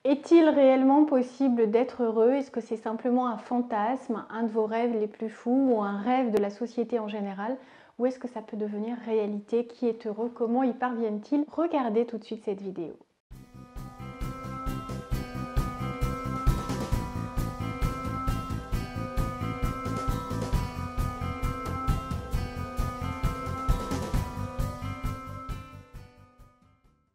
Est-il réellement possible d'être heureux? Est-ce que c'est simplement un fantasme, un de vos rêves les plus fous ou un rêve de la société en général? Ou est-ce que ça peut devenir réalité? Qui est heureux? Comment y parviennent-ils? Regardez tout de suite cette vidéo.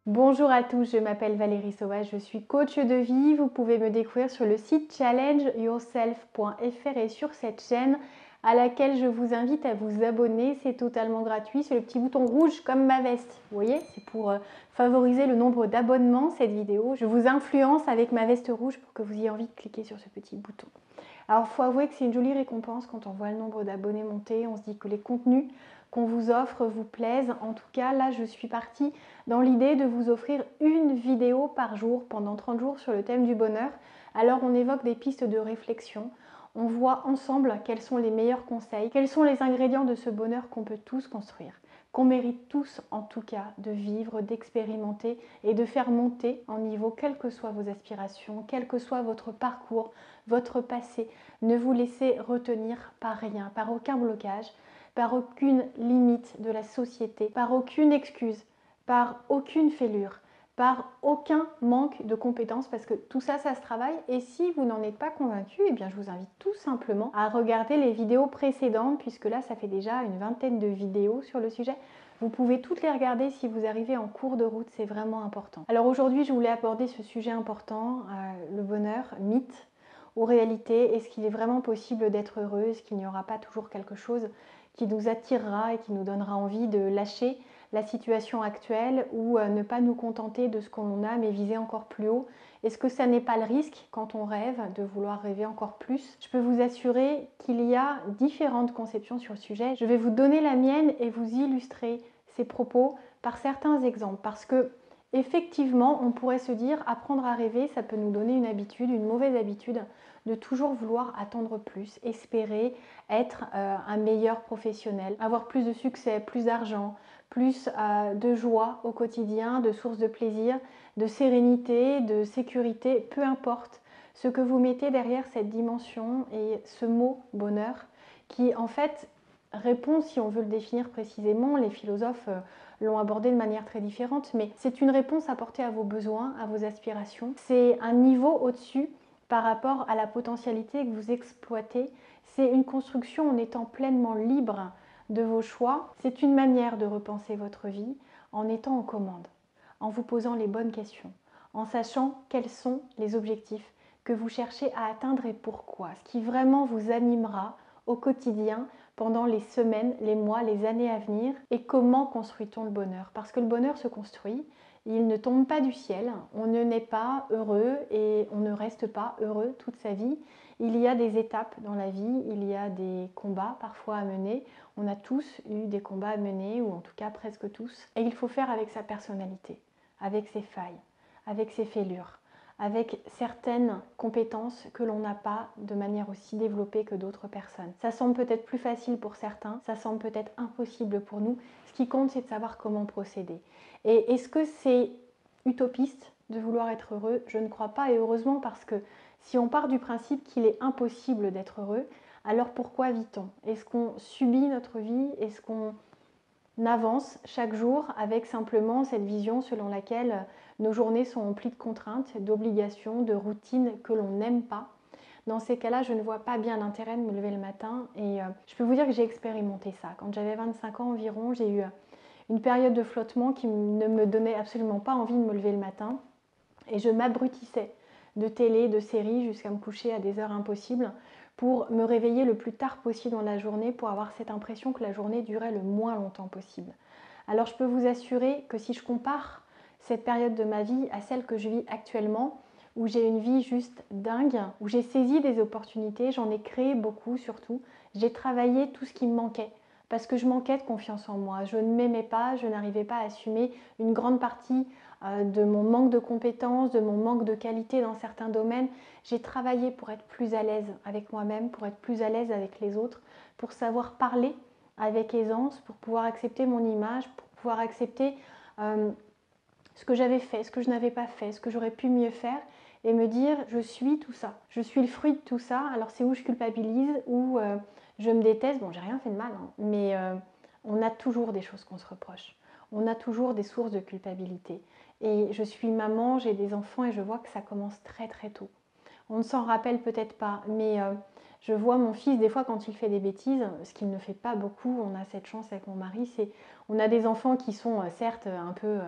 Bonjour à tous, je m'appelle Valérie Sauvage, je suis coach de vie. Vous pouvez me découvrir sur le site challengeyourself.fr et sur cette chaîne à laquelle je vous invite à vous abonner. C'est totalement gratuit, c'est le petit bouton rouge comme ma veste. Vous voyez, c'est pour favoriser le nombre d'abonnements cette vidéo. Je vous influence avec ma veste rouge pour que vous ayez envie de cliquer sur ce petit bouton. Alors, il faut avouer que c'est une jolie récompense quand on voit le nombre d'abonnés monter. On se dit que les contenus qu'on vous offre vous plaisent. En tout cas, là, je suis partie dans l'idée de vous offrir une vidéo par jour pendant 30 jours sur le thème du bonheur. Alors, on évoque des pistes de réflexion. On voit ensemble quels sont les meilleurs conseils, quels sont les ingrédients de ce bonheur qu'on peut tous construire, qu'on mérite tous en tout cas de vivre, d'expérimenter et de faire monter en niveau, quelles que soient vos aspirations, quel que soit votre parcours, votre passé. Ne vous laissez retenir par rien, par aucun blocage, par aucune limite de la société, par aucune excuse, par aucune fêlure, par aucun manque de compétences, parce que tout ça, ça se travaille. Et si vous n'en êtes pas convaincu, eh bien, je vous invite tout simplement à regarder les vidéos précédentes, puisque là, ça fait déjà une vingtaine de vidéos sur le sujet. Vous pouvez toutes les regarder si vous arrivez en cours de route, c'est vraiment important. Alors aujourd'hui, je voulais aborder ce sujet important, le bonheur, mythe ou réalité. Est-ce qu'il est vraiment possible d'être heureux? Est-ce qu'il n'y aura pas toujours quelque chose qui nous attirera et qui nous donnera envie de lâcher la situation actuelle ou ne pas nous contenter de ce qu'on a mais viser encore plus haut? Est-ce que ça n'est pas le risque quand on rêve de vouloir rêver encore plus? Je peux vous assurer qu'il y a différentes conceptions sur le sujet. Je vais vous donner la mienne et vous illustrer ces propos par certains exemples parce que effectivement, on pourrait se dire apprendre à rêver, ça peut nous donner une habitude, une mauvaise habitude de toujours vouloir attendre plus, espérer être un meilleur professionnel, avoir plus de succès, plus d'argent, plus de joie au quotidien, de sources de plaisir, de sérénité, de sécurité, peu importe ce que vous mettez derrière cette dimension et ce mot bonheur qui en fait répond, si on veut le définir précisément, les philosophes l'ont abordé de manière très différente, mais c'est une réponse apportée à vos besoins, à vos aspirations. C'est un niveau au-dessus par rapport à la potentialité que vous exploitez. C'est une construction en étant pleinement libre de vos choix. C'est une manière de repenser votre vie en étant en commande, en vous posant les bonnes questions, en sachant quels sont les objectifs que vous cherchez à atteindre et pourquoi, ce qui vraiment vous animera au quotidien pendant les semaines, les mois, les années à venir. Et comment construit-on le bonheur? Parce que le bonheur se construit, il ne tombe pas du ciel, on ne naît pas heureux et on ne reste pas heureux toute sa vie. Il y a des étapes dans la vie, il y a des combats parfois à mener. On a tous eu des combats à mener, ou en tout cas presque tous. Et il faut faire avec sa personnalité, avec ses failles, avec ses fêlures, avec certaines compétences que l'on n'a pas de manière aussi développée que d'autres personnes. Ça semble peut-être plus facile pour certains, ça semble peut-être impossible pour nous. Ce qui compte, c'est de savoir comment procéder. Et est-ce que c'est utopiste de vouloir être heureux? Je ne crois pas, et heureusement, parce que si on part du principe qu'il est impossible d'être heureux, alors pourquoi vit-on? Est-ce qu'on subit notre vie? Est-ce qu'on avance chaque jour avec simplement cette vision selon laquelle nos journées sont emplies de contraintes, d'obligations, de routines que l'on n'aime pas? Dans ces cas-là, je ne vois pas bien l'intérêt de me lever le matin et je peux vous dire que j'ai expérimenté ça. Quand j'avais 25 ans environ, j'ai eu une période de flottement qui ne me donnait absolument pas envie de me lever le matin et je m'abrutissais de télé, de séries jusqu'à me coucher à des heures impossibles pour me réveiller le plus tard possible dans la journée pour avoir cette impression que la journée durait le moins longtemps possible. Alors je peux vous assurer que si je compare cette période de ma vie à celle que je vis actuellement, où j'ai une vie juste dingue, où j'ai saisi des opportunités, j'en ai créé beaucoup surtout, j'ai travaillé tout ce qui me manquait parce que je manquais de confiance en moi, je ne m'aimais pas, je n'arrivais pas à assumer une grande partie de mon manque de compétences, de mon manque de qualité dans certains domaines. J'ai travaillé pour être plus à l'aise avec moi-même, pour être plus à l'aise avec les autres, pour savoir parler avec aisance, pour pouvoir accepter mon image, pour pouvoir accepter ce que j'avais fait, ce que je n'avais pas fait, ce que j'aurais pu mieux faire. et me dire je suis tout ça, je suis le fruit de tout ça. Alors c'est où je culpabilise, où je me déteste. Bon, j'ai rien fait de mal, hein, mais on a toujours des choses qu'on se reproche. On a toujours des sources de culpabilité. Et je suis maman, j'ai des enfants et je vois que ça commence très très tôt. On ne s'en rappelle peut-être pas, mais je vois mon fils des fois quand il fait des bêtises, ce qu'il ne fait pas beaucoup. On a cette chance avec mon mari, c'est on a des enfants qui sont certes un peu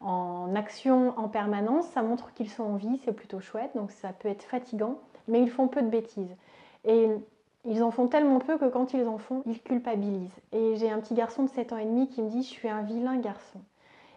en action en permanence. Ça montre qu'ils sont en vie, c'est plutôt chouette, donc ça peut être fatigant, mais ils font peu de bêtises. Et ils en font tellement peu que quand ils en font, ils culpabilisent. Et j'ai un petit garçon de 7 ans et demi qui me dit « je suis un vilain garçon ».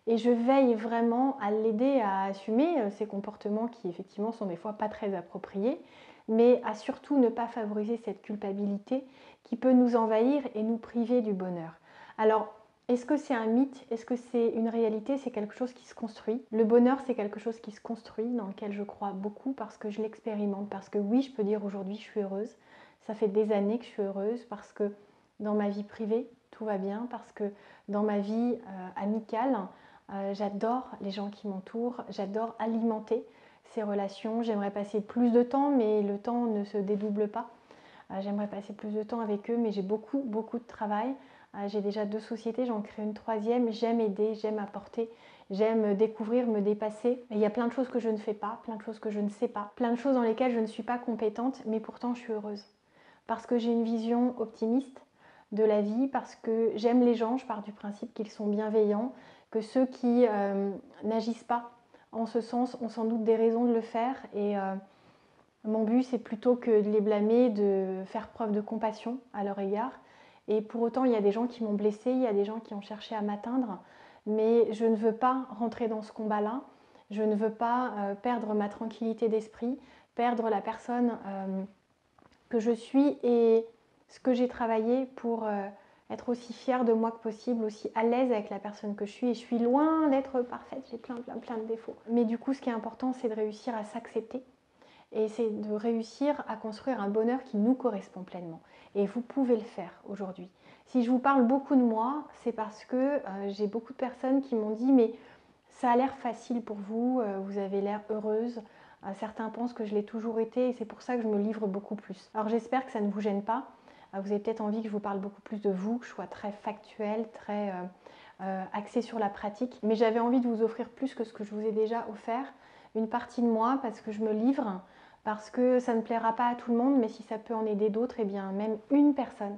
Et je veille vraiment à l'aider à assumer ces comportements qui effectivement sont des fois pas très appropriés, mais à surtout ne pas favoriser cette culpabilité qui peut nous envahir et nous priver du bonheur. Alors, est-ce que c'est un mythe? Est-ce que c'est une réalité? C'est quelque chose qui se construit. Le bonheur, c'est quelque chose qui se construit, dans lequel je crois beaucoup parce que je l'expérimente. Parce que oui, je peux dire aujourd'hui, je suis heureuse. Ça fait des années que je suis heureuse parce que dans ma vie privée, tout va bien. Parce que dans ma vie amicale, j'adore les gens qui m'entourent. J'adore alimenter ces relations. J'aimerais passer plus de temps, mais le temps ne se dédouble pas. J'aimerais passer plus de temps avec eux, mais j'ai beaucoup de travail. J'ai déjà 2 sociétés, j'en crée une 3e. J'aime aider, j'aime apporter, j'aime découvrir, me dépasser. Et il y a plein de choses que je ne fais pas, plein de choses que je ne sais pas, plein de choses dans lesquelles je ne suis pas compétente, mais pourtant je suis heureuse. Parce que j'ai une vision optimiste de la vie, parce que j'aime les gens, je pars du principe qu'ils sont bienveillants, que ceux qui n'agissent pas en ce sens ont sans doute des raisons de le faire. Et mon but, c'est plutôt que de les blâmer, de faire preuve de compassion à leur égard. Et pour autant, il y a des gens qui m'ont blessée, il y a des gens qui ont cherché à m'atteindre, mais je ne veux pas rentrer dans ce combat-là. Je ne veux pas perdre ma tranquillité d'esprit, perdre la personne que je suis et ce que j'ai travaillé pour être aussi fière de moi que possible, aussi à l'aise avec la personne que je suis. Et je suis loin d'être parfaite, j'ai plein de défauts. Mais du coup, ce qui est important, c'est de réussir à s'accepter. Et c'est de réussir à construire un bonheur qui nous correspond pleinement. Et vous pouvez le faire aujourd'hui. Si je vous parle beaucoup de moi, c'est parce que j'ai beaucoup de personnes qui m'ont dit « mais ça a l'air facile pour vous, vous avez l'air heureuse ». Certains pensent que je l'ai toujours été et c'est pour ça que je me livre beaucoup plus. Alors j'espère que ça ne vous gêne pas. Vous avez peut-être envie que je vous parle beaucoup plus de vous, que je sois très factuelle, très axée sur la pratique. Mais j'avais envie de vous offrir plus que ce que je vous ai déjà offert. Une partie de moi parce que je me livre, parce que ça ne plaira pas à tout le monde, mais si ça peut en aider d'autres, et bien même une personne,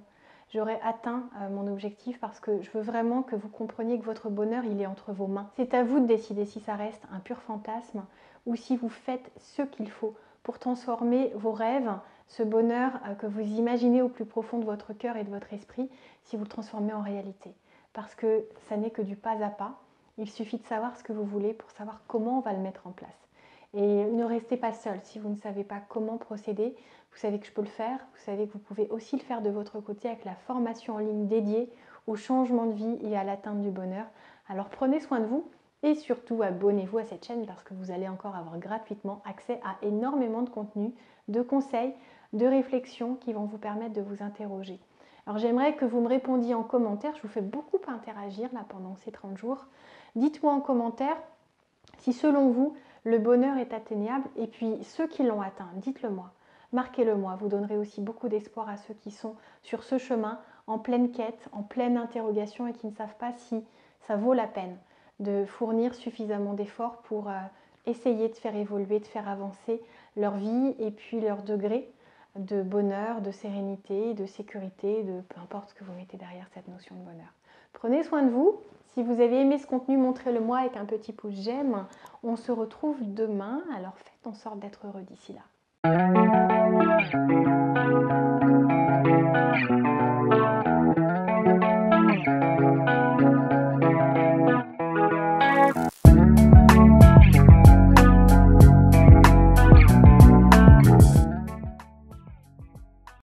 j'aurai atteint mon objectif parce que je veux vraiment que vous compreniez que votre bonheur, il est entre vos mains. C'est à vous de décider si ça reste un pur fantasme ou si vous faites ce qu'il faut pour transformer vos rêves, ce bonheur que vous imaginez au plus profond de votre cœur et de votre esprit, si vous le transformez en réalité. Parce que ça n'est que du pas à pas. Il suffit de savoir ce que vous voulez pour savoir comment on va le mettre en place. Et ne restez pas seul si vous ne savez pas comment procéder. Vous savez que je peux le faire. Vous savez que vous pouvez aussi le faire de votre côté avec la formation en ligne dédiée au changement de vie et à l'atteinte du bonheur. Alors prenez soin de vous et surtout abonnez-vous à cette chaîne parce que vous allez encore avoir gratuitement accès à énormément de contenu, de conseils, de réflexions qui vont vous permettre de vous interroger. Alors j'aimerais que vous me répondiez en commentaire. Je vous fais beaucoup interagir là pendant ces 30 jours. Dites-moi en commentaire si selon vous, le bonheur est atteignable et puis ceux qui l'ont atteint, dites-le moi, marquez-le moi, vous donnerez aussi beaucoup d'espoir à ceux qui sont sur ce chemin, en pleine quête, en pleine interrogation et qui ne savent pas si ça vaut la peine de fournir suffisamment d'efforts pour essayer de faire évoluer, de faire avancer leur vie et puis leur degré de bonheur, de sérénité, de sécurité, de peu importe ce que vous mettez derrière cette notion de bonheur. Prenez soin de vous. Si vous avez aimé ce contenu, montrez-le moi avec un petit pouce j'aime. On se retrouve demain, alors faites en sorte d'être heureux d'ici là.